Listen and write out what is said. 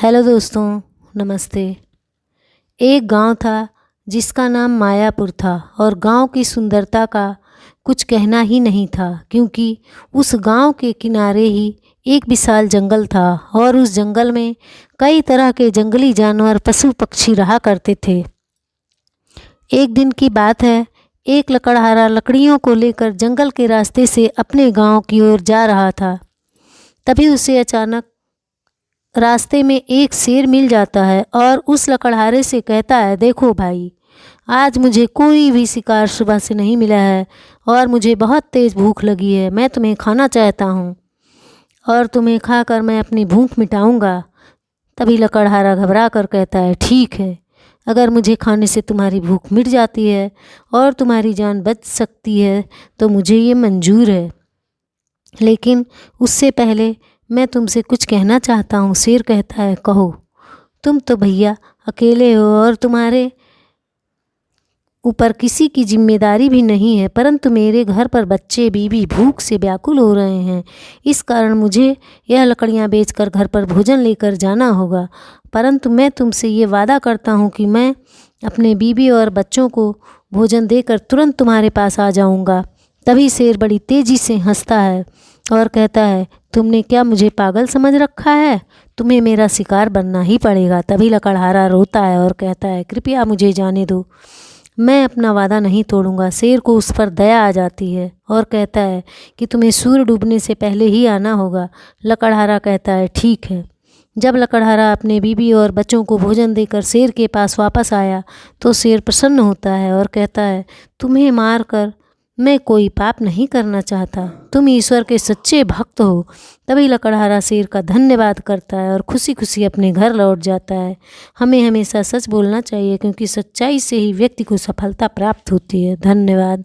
Hello दोस्तों, नमस्ते। एक गांव था जिसका नाम मायापुर था और गांव की सुंदरता का कुछ कहना ही नहीं था, क्योंकि उस गांव के किनारे ही एक विशाल जंगल था और उस जंगल में कई तरह के जंगली जानवर, पशु पक्षी रहा करते थे। एक दिन की बात है, एक लकड़हारा लकड़ियों को लेकर जंगल के रास्ते से अपने गांव की ओर जा रहा था। तभी उसे अचानक रास्ते में एक शेर मिल जाता है और उस लकड़हारे से कहता है, देखो भाई, आज मुझे कोई भी शिकार सुबह से नहीं मिला है और मुझे बहुत तेज़ भूख लगी है। मैं तुम्हें खाना चाहता हूँ और तुम्हें खाकर मैं अपनी भूख मिटाऊँगा। तभी लकड़हारा घबरा कर कहता है, ठीक है, अगर मुझे खाने से तुम्हारी भूख मिट जाती है और तुम्हारी जान बच सकती है तो मुझे ये मंजूर है, लेकिन उससे पहले मैं तुमसे कुछ कहना चाहता हूँ। शेर कहता है, कहो। तुम तो भैया अकेले हो और तुम्हारे ऊपर किसी की जिम्मेदारी भी नहीं है, परंतु मेरे घर पर बच्चे बीवी भूख से व्याकुल हो रहे हैं। इस कारण मुझे यह लकड़ियाँ बेचकर घर पर भोजन लेकर जाना होगा, परंतु मैं तुमसे ये वादा करता हूँ कि मैं अपने बीवी और बच्चों को भोजन देकर तुरंत तुम्हारे पास आ जाऊँगा। तभी शेर बड़ी तेज़ी से हंसता है और कहता है, तुमने क्या मुझे पागल समझ रखा है? तुम्हें मेरा शिकार बनना ही पड़ेगा। तभी लकड़हारा रोता है और कहता है, कृपया मुझे जाने दो, मैं अपना वादा नहीं तोड़ूंगा। शेर को उस पर दया आ जाती है और कहता है कि तुम्हें सूर्य डूबने से पहले ही आना होगा। लकड़हारा कहता है, ठीक है। जब लकड़हारा अपने बीवी और बच्चों को भोजन देकर शेर के पास वापस आया तो शेर प्रसन्न होता है और कहता है, तुम्हें मार कर मैं कोई पाप नहीं करना चाहता, तुम ईश्वर के सच्चे भक्त हो। तभी लकड़हारा शेर का धन्यवाद करता है और खुशी खुशी अपने घर लौट जाता है। हमें हमेशा सच बोलना चाहिए, क्योंकि सच्चाई से ही व्यक्ति को सफलता प्राप्त होती है। धन्यवाद।